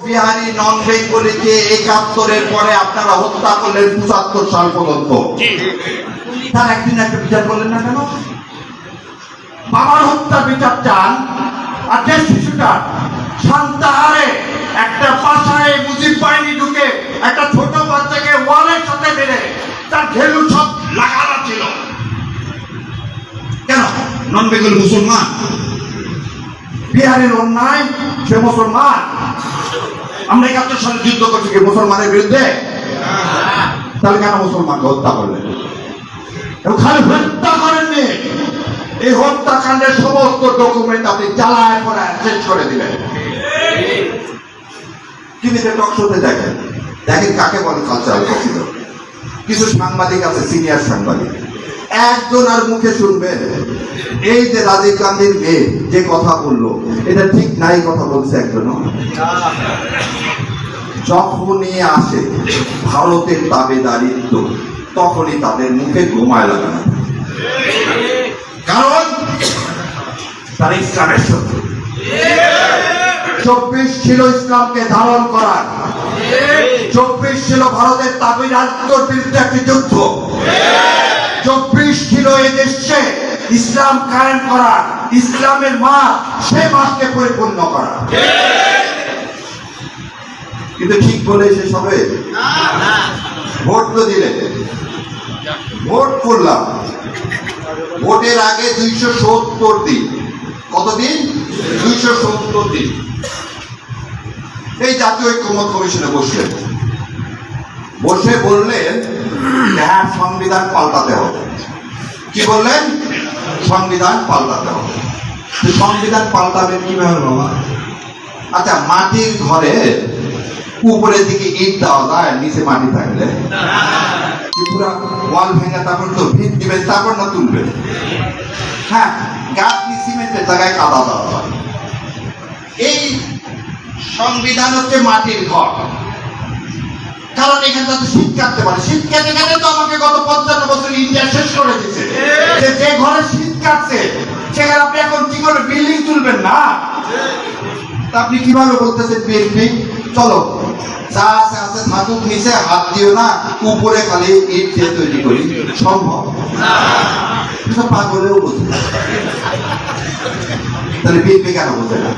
বিহারি নন বেঙ্গলিকে ৭১-এর পরে আপনারা হত্যা করলেন ৭৫ সাল পর্যন্ত। তার একদিন একটা বিচার করলেন না কেন? বাবার হত্যার বিচার চান, আর যে শিশুটা শান্তাহারে একটা পাশায় মুজিব বাহিনী ঢুকে একটা ছোট বাচ্চাকে ওয়ালের সাথে মেরে তার ঘেলু সব লাগানো ছিল কেন? নন বেঙ্গল মুসলমান, বিহারের অন্যায়, সে মুসলমান। আমরা ৭১ সালে যুদ্ধ করছি কি মুসলমানের বিরুদ্ধে? তাহলে কেন মুসলমানকে হত্যা করলেন? এবং খালি হত্যা করেননি, এই হত্যাকাণ্ডের সমস্ত ডকুমেন্ট আপনি জ্বালায় পড়ায় শেষ করে দিলেন। টিভিতে টক শোতে দেখেন, দেখেন কাকে বলে কালচারাল প্রকৃত। কিছু সাংবাদিক আছে, সিনিয়র সাংবাদিক, একজন আর মুখে শুনবেন এই যে রাজীব গান্ধীর মেয়ে যে কথা বললো এটা ঠিক নাই, কথা বলছে একজন। যখনই আসে ভারতের তাবেদারিত্ব তখনই তাদের মুখে ঘুমায় লাগানো, কারণ তারা ইসলামের শত্রু। ২৪ ছিল ইসলামকে ধারণ করার, ২৪ ছিল ভারতের তাবেদারিত্বের বিরুদ্ধে একটি যুদ্ধ, ২৪ ছিল এই দেশে ইসলাম কায়েম করা, ইসলামের মাস সে মাসকে পরিপূর্ণ করা। কিন্তু ঠিক বলে শেষ হবে? ভোট তো দিলে, ভোট করলাম, ভোটের আগে ২৭০ দিন, কতদিন? ২৭০ দিন এই জাতীয় ঐক্যমত কমিশনে বসলেন, বসে বললেন হ্যাঁ সংবিধান পাল্টাতে হবে। কি বললেন? সংবিধান পাল্টাতে হবে। সংবিধান পাল্টাবেন কিভাবে বাবা? আচ্ছা, মাটির ঘরে উপরের দিকে ইট দেওয়া যায়, নিচে মাটি থাকলে পুরা ওয়াল ভেঙে তারপর তো ভিত দিবেন, তারপর না তুলবেন। হ্যাঁ, গাঁথনি সিমেন্টের জায়গায় কাদা দেওয়া হয়। এই সংবিধান হচ্ছে মাটির ঘর, কারণ এখানে যাতে শীত কাটতে পারে। শীত কাটতে কাটতে তো আমাকে গত ৫৫ বছর ইন্ডিয়া শেষ করে দিচ্ছে। যে ঘরে শীত কাটছে সেখানে আপনি এখন কি করে বিল্ডিং তুলবেন না? আপনি কিভাবে বলতেছেন বিএনপি চলো যা আছে আছে থাকুক, নিচে হাত দিও না, উপরে খালি ইট দিয়ে তৈরি করি? সম্ভব না, পাগলেও বোঝে। তাহলে বিএনপি কেন বোঝে না?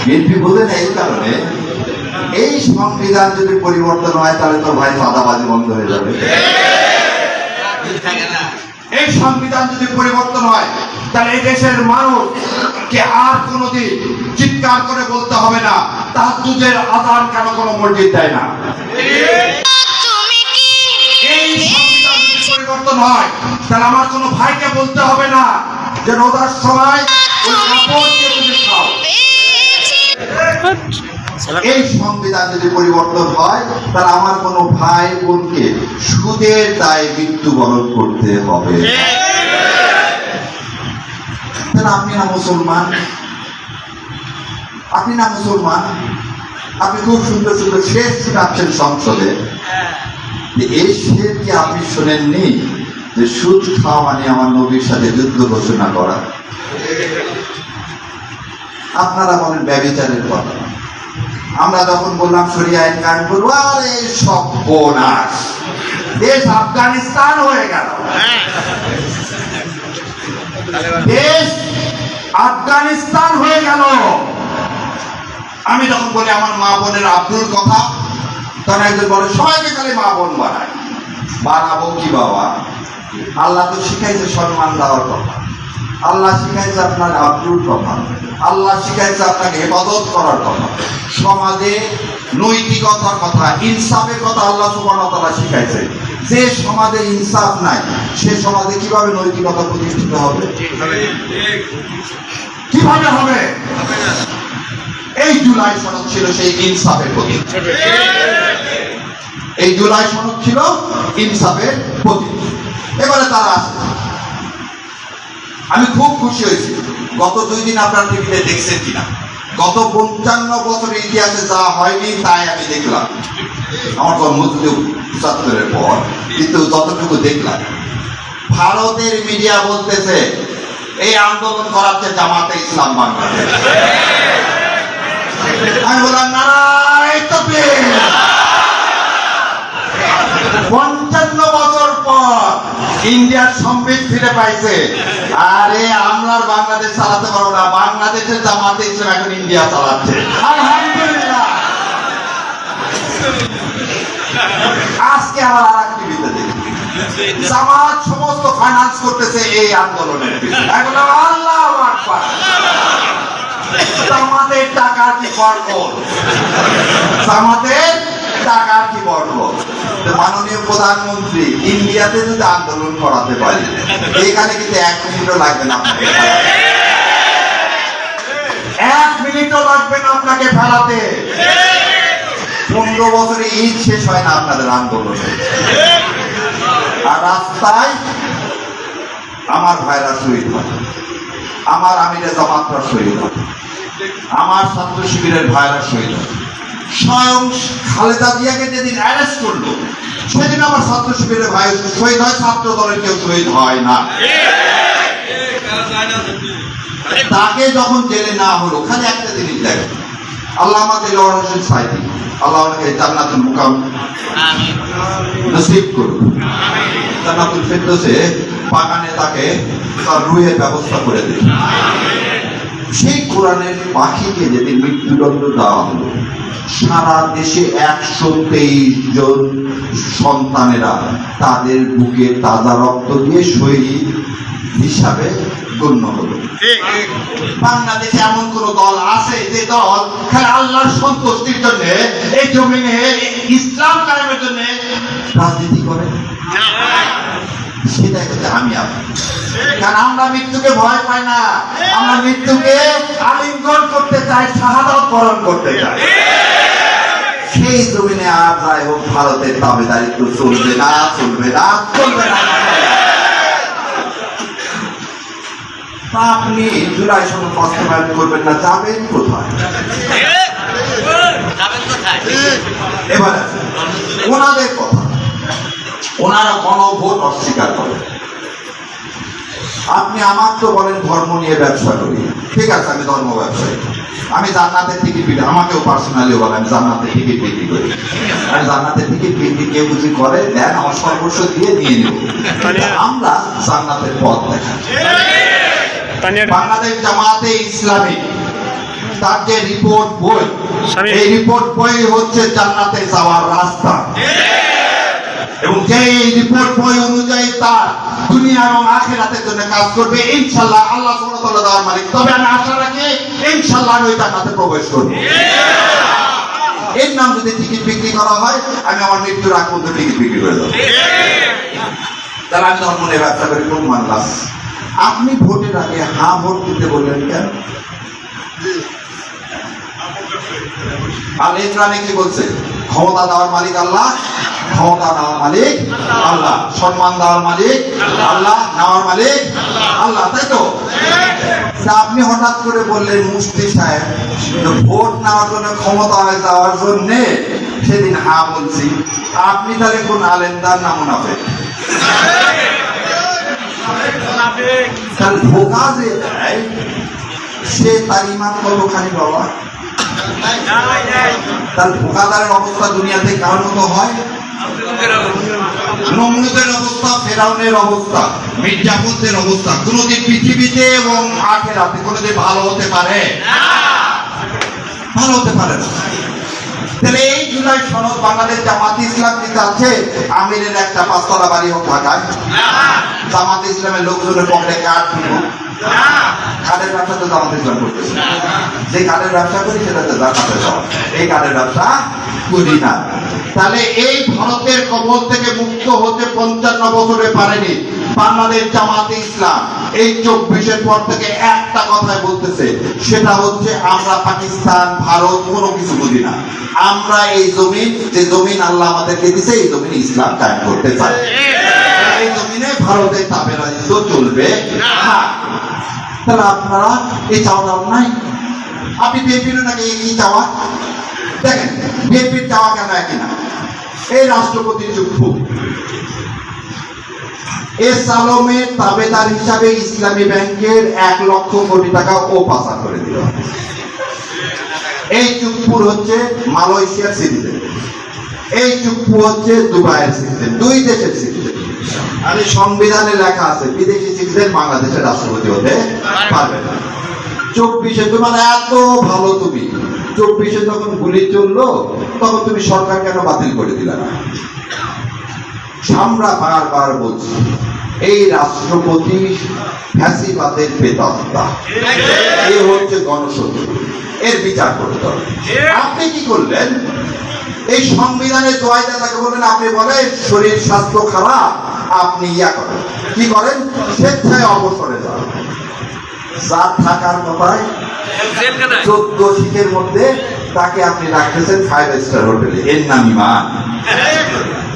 বিএনপি বোঝে না এই কারণে, এই সংবিধান যদি পরিবর্তন হয় তাহলে তো ভাই চাঁদাবাজি বন্ধ হয়ে যাবে। এই সংবিধান যদি পরিবর্তন হয় তাহলে এই দেশের মানুষকে আর কোনোদিন চিৎকার করে বলতে হবে না তাহাজ্জুদের আযান কেন কোনো মসজিদ দেয় না। এই সংবিধান যদি পরিবর্তন হয় তাহলে আমার কোনো ভাইকে বলতে হবে না যে রোজার সময় ওই কাপড় দিয়ে তুমি খাও। এই সংবিধান যদি পরিবর্তন হয় তাহলে আমার কোনো ভাই বোনকে সুদের দায়ে মৃত্যুবরণ করতে হবে। তাহলে আপনি না মুসলমান, আপনি না মুসলমান, আপনি খুব সুন্দর সুন্দর শেষ শোনাচ্ছেন সংসদে। এই শেষ কি আপনি শোনেননি যে সুদ খাওয়া মানে আমার নবীর সাথে যুদ্ধ ঘোষণা করা? আপনারা বলেন ব্যভিচারের কথা, আমরা যখন বললাম শরিয়া আইন কায়েম করবো, আরে সর্বনাশ, দেশ আফগানিস্তান হয়ে গেল। দেশ আফগানিস্তান হয়ে গেল। আমি যখন বলি আমার মা বোনের আব্দুল কথা, তখন একজন বলে সবাইকে খালি মা বোন বানায়। বানাবো কি বাবা? আল্লাহ তো শিখাইছে সম্মান দেওয়ার কথা, আল্লাহ শিখাইছে আপনার আব্দুল কথা, আল্লাহ শিখাইছে আপনাকে ইবাদত করার কথা, সমাজে নৈতিকতার কথা, ইনসাফের কথা আল্লাহ সুবহানাহু ওয়া তাআলা শিখাইছে। যে সমাজে ইনসাফ নাই সে সমাজে কিভাবে নৈতিকতা প্রতিষ্ঠিত হবে? কিভাবে হবে? এই জুলাই সনদ ছিল সেই ইনসাফের প্রতীক। এই জুলাই সনদ ছিল ইনসাফের প্রতীক। এবারে তারা আসে, আমি খুব খুশি হয়েছি। গত ২ দিন আপনারা টিভিতে দেখছেন কিনা, গত ৫৫ বছরের ইতিহাসে যা হয়নি তাই আমি দেখলাম। আমার জন্ম ৭৫-এর পর, কিন্তু যতটুকু দেখলাম ভারতের মিডিয়া বলতেছে এই আন্দোলন করাচ্ছে জামাতে ইসলাম বাংলাদেশ। আমি বললাম না ইন্ডিয়ার সম্বিত ফিরে পাইছে। আরে আমরা আর বাংলাদেশ চালাতে পারবো না, বাংলাদেশের জামাতে ইসলাম এখন ইন্ডিয়া চালাচ্ছে, আলহামদুলিল্লাহ। আজকে আবার আর এক টিভিতে দেখি জামাত সমস্ত ফাইন্যান্স করতেছে এই আন্দোলনের পিছনে। এখন আল্লাহু আকবার, জামাতের টাকার কি বরকত, জামাতের টাকার কি বরকত। মাননীয় প্রধানমন্ত্রী ইন্ডিয়াতে যদি আন্দোলন করাতে পারি, এখানে কিন্তু 1 মিনিটও লাগবে না, 1 মিনিটও লাগবে না আপনাকে ফেলাতে। 15 বছরে ঈদ শেষ হয় না আপনাদের আন্দোলনে। আর রাস্তায় আমার ভাইরা শহীদ হয়, আমার আমিরে জামাতরা শহীদ হয়, আমার ছাত্র শিবিরের ভাইরা শহীদ হয়। স্বয়ং খালেদা জিয়াকে যেদিন অ্যারেস্ট করলো সেদিন আমার ছাত্র শিবিরের ভাই শহীদ হয়, ছাত্র দলের কেউ শহীদ হয় না। তাকে যখন জেলে না হলো, খালি একটা জিনিস দেখে, আল্লাহ আমাদের হোসেন সাইদি, আল্লাহ ওনাকে জান্নাতুল মুকাম নসিব করুন, জান্নাতুল ফেরদৌসে বাগানে তাকে তার রুহের ব্যবস্থা করে দিন। সেই কোরআনের পাখিকে যেদিন মৃত্যুদণ্ড দেওয়া হলো, সারা দেশে 123 জন সন্তানেরা তাদের বুকে তাজা রক্ত দিয়ে শহীদ হিসাবে গণ্য হলো। বাংলাদেশে এমন কোন দল আছে যে দল খালি আল্লাহর সন্তুষ্টির জন্য এই জমিনে ইসলাম কায়েমের জন্য রাজনীতি করে? সেটাই হচ্ছে আমি আপনি। কারণ আমরা মৃত্যুকে ভয় পাই না, আমরা মৃত্যুকে আলিঙ্গন করতে চাই, শাহাদাত বরণ করতে চাই। সেই জমিনে আর যাই হোক ভারতের দাবিদারিত্ব চলবে না, চলবে না, চলবে না। আপনি জুলাই সনদ বাস্তবায়ন করবেন না, যাবেন কোথায়? এবার ওনাদের কথা, ওনারা গণভোট অস্বীকার করেন। আপনি আমার তো বলেন ধর্ম নিয়ে ব্যবসা করি, ঠিক আছে, আমি ধর্ম ব্যবসায়ী, আমি জান্নাতের টিকিট বিক্রি, আমাকেও পার্সোনালি বলে আমি জান্নাতের টিকিট বিক্রি করি। আমি জান্নাতের টিকিট বিক্রি কেউ বুঝি করে দেন, আমার সর্বস্ব দিয়ে নিয়ে নেব। আমরা জান্নাতের পথ দেখাই। বাংলাদেশ জামাতে ইসলামী তার যে রিপোর্ট বই, এই রিপোর্ট বই হচ্ছে জান্নাতে যাওয়ার রাস্তা, এবং যে এই রিপোর্ট বই অনুযায়ী তার দুনিয়া এবং আখিরাতের জন্য কাজ করবে ইনশাআল্লাহ, আল্লাহ সুবহানাহু ওয়া তাআলা দেওয়ার মালিক। তবে আমি আশা রাখি ইনশাআল্লাহ আমি ওই জান্নাতে প্রবেশ করব। এর নাম যদি টিকিট বিক্রি করা হয়, আমি আমার মৃত্যুর আগ পর্যন্ত টিকিট বিক্রি করে দেবো। তাহলে আমি ধর্ম নিয়ে ব্যবসা করি, খুব মানলাম। আপনি ভোটের আগে হ্যাঁ ভোট দিতে বললেন কেন? আল ইমরানে কি বলছে? ক্ষমতা দেওয়ার মালিক আল্লাহ, ক্ষমতা দেওয়ার মালিক আল্লাহ, সম্মান দেওয়ার মালিক আল্লাহ, নেওয়ার মালিক আল্লাহ, তাই তো? আপনি হঠাৎ করে বললেন মুফতি সাহেব ভোট নেওয়ার জন্য, ক্ষমতা দেওয়ার জন্য সেদিন হ্যাঁ বলছি। আপনি তাহলে কোন আলেমদার না মুনাফিক? তার ধোকা যে দেয় সে তার ইমান কতখানি বাবা? তার ধোকাদারের অবস্থা দুনিয়াতে কার মতো হয়? নমরুদের অবস্থা, ফেরাউনের অবস্থা, মির্জাফরদের অবস্থা কোনদিন পৃথিবীতে এবং আখিরাতে কোনদিন ভালো হতে পারে? ভালো হতে পারে না। তাহলে এই জুলাই সনদ বাংলাদেশ জামাতে ইসলাম কি চাচ্ছে আমিরের একটা 5 তলা বাড়ি হোক ঢাকায়? জামাতে ইসলামের লোকজনের পকেটে কার্ড দিব? কার্ডের ব্যবসা তো জামাতে ইসলাম করতেছে। যে কার্ডের ব্যবসা করি সেটা তো জাকাতের সওয়াব, এই কার্ডের ব্যবসা করি না। তাহলে এই ভারতের কবল থেকে মুক্ত হতে 55 বছরে পারেনি বাংলাদেশ জামাতে ইসলাম। এই 24-এর পর থেকে একটা কথাই বলতেছে, সেটা হচ্ছে আমরা পাকিস্তান, ভারত কোনো কিছু বুঝি না। আমরা এই জমিন, যে জমিন আল্লাহ আমাদেরকে দিছে, এই জমিনে ইসলাম কায়েম করতে চাই। এই জমিনে ভারতের তাবেদারিত্ব চলবে না। তাহলে আপনারা এই চাওয়া নাই? আপনি বিএনপির নাকি এই চাওয়া? দেখেন বিএনপির চাওয়া কেন একই না? এই রাষ্ট্রপতির চক্ষু এস আলমের তাবেদার হিসাবে ইসলামী ব্যাংকের 1 লক্ষ কোটি টাকা ও পাচার করে দিল। এই চুপ্পুর হচ্ছে মালয়েশিয়ার সিটিজেন, এই চুপ্পু হচ্ছে দুবাইয়ের সিটিজেন, 2 দেশের সিটিজেন। আমি সংবিধানে লেখা আছে বিদেশি সিটিজেন বাংলাদেশের রাষ্ট্রপতি হতে পারবে না। 24-এ তোমার এত ভালো, তুমি 24-এ যখন গুলি চললো তখন তুমি সরকার কেন বাতিল করে দিলে না? আমরা বারবার বলছি এই রাষ্ট্রপতি ফ্যাসিবাদের প্রেতাত্মা, এই হচ্ছে গণশত্রু, এর বিচার করতে হবে। আপনি কি করলেন? এই সংবিধানের দোয়াইটা তাকে বললেন, আপনি বলেন শরীর স্বাস্থ্য খারাপ, আপনি ইয়া করেন, কি করেন? স্বেচ্ছায় অবসরে যান। যার থাকার কথায় 14 শীতের মধ্যে তাকে আপনি রাখতেছেন 5 স্টার হোটেলে। এর নাম ইমান?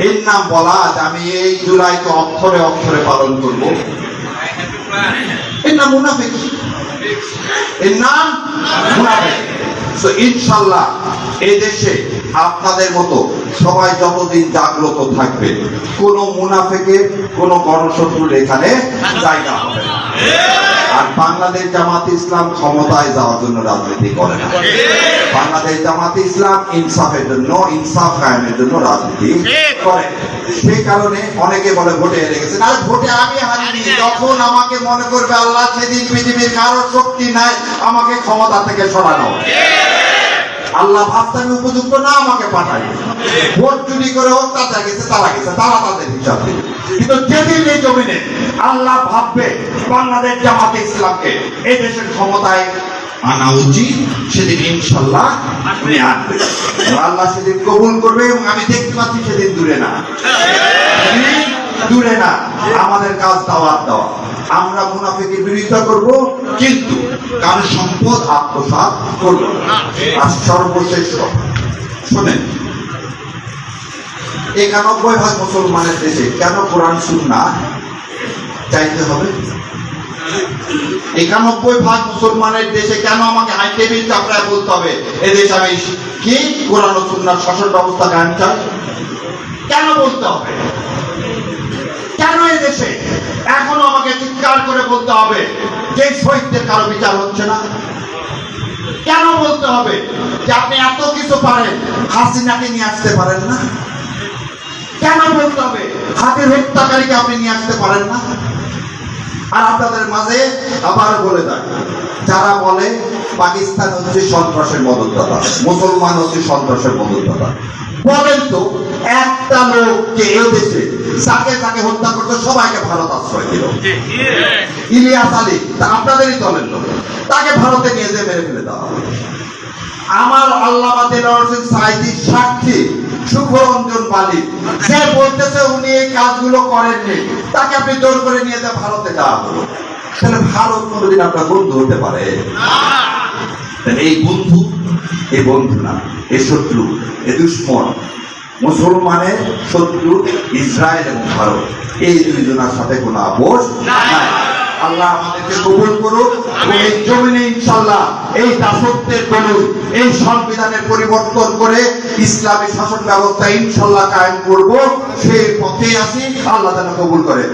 এর নাম বলা যে আমি এই জুলাইকে অক্ষরে অক্ষরে পালন করব? এর নাম মুনাফিক, এর নাম মুনাফিক। তো ইনশাল্লাহ এই দেশে আপনাদের মতো সবাই যতদিন জাগ্রত থাকবে, কোন মুনাফিকের কোন গণশত্রুর এখানে জায়গা হবে না। আর বাংলাদেশ জামাত ইসলাম ক্ষমতায় যাওয়ার জন্য রাজনীতি করে না। বাংলাদেশ জামাত ইসলাম ইনসাফের জন্য, ইনসাফ কায়েমের জন্য রাজনীতি করে। সেই কারণে অনেকে বলে ভোটে হেরে গেছে। না, ভোটে আমি হারিনি। যখন আমাকে মনে করবে আল্লাহ, সেদিন পৃথিবীর কারো শক্তি নাই আমাকে ক্ষমতা থেকে সরানো। আল্লাহ ভাবতে আমি উপযুক্ত না, আমাকে পাঠাই। ভোট চুরি করে হোক, তারা গেছে, তারা তাদের হিসাব দেবে। কিন্তু যেদিন এই জমিনে আল্লাহ ভাববে বাংলাদেশ জামাত ইসলামকে এই দেশের ক্ষমতায় আনা উচিত, সেদিন ইনশাল্লাহ উনি আসবে। আল্লাহ সেদিন কবুল করবে। এবং আমি দেখতে পাচ্ছি সেদিন দূরে না, দূরে না। আমাদের কাজ দাওয়াত দেওয়া। আমরা মুনাফিকের বিরোধিতা করব, কিন্তু কার সম্পদ আত্মসাৎ করব না। আর সর্বশেষ শোনেন, 91% মুসলমানের দেশে কেন কোরআন সুন্নাহ চাইতে হবে? 91% মুসলমানের দেশে কেন আমাকে হাই টেবিল চাপড়ায় বলতে হবে এদেশে আমি কি কোরআন ও সুন্নাহর শাসন ব্যবস্থা কায়েম চাই? কেন বলতে হবে? কেন এই দেশে এখনো আমাকে চিৎকার করে বলতে হবে যে শহীদদের কারো বিচার হচ্ছে না? কেন বলতে হবে যে আপনি এত কিছু পারেন, হাসিনাকে নিয়ে আসতে পারেন না? কেন বলতে হবে হাতের হত্যাকারীকে আপনি নিয়ে আসতে পারেন না? আর আপনাদের মাঝে আবার বলে দেয়, যারা বলে পাকিস্তান হচ্ছে সন্ত্রাসের মদতদাতা, মুসলমান হচ্ছে সন্ত্রাসের মদতদাতা, বলেন তো একটা লোককে এই দেশে যাকে হত্যা করতে সবাইকে ভারত আশ্রয় দিল। ইলিয়াস আলী, আপনাদেরই দলের লোক, তাকে ভারতে নিয়ে যেয়ে মেরে ফেলে দেওয়া হবে। আমার আল্লামা দেলোয়ার হোসেন সাঈদীর সাক্ষী শুভরঞ্জন বালি, যে বলতেছে উনি এই কাজগুলো করেননি, তাকে আপনি জোর করে নিয়ে যা ভারতে যাওয়া হলো। তাহলে ভারত কোনোদিন আপনার বন্ধু হতে পারে? এই বন্ধু না, এ শত্রু, এ দুশ্মন। মুসলমানের শত্রু ইসরায়েল এবং ভারত, এই দুইজনের সাথে কোনো আপোষ নাই। আল্লাহ আমাদেরকে কবুল করুক। এই জমিনে ইনশাআল্লাহ এই দাসত্বের দলুন, এই সংবিধানের পরিবর্তন করে ইসলামী শাসন ব্যবস্থা ইনশাআল্লাহ কায়েম করব। সেই পথে আছি, আল্লাহ যেন কবুল করে।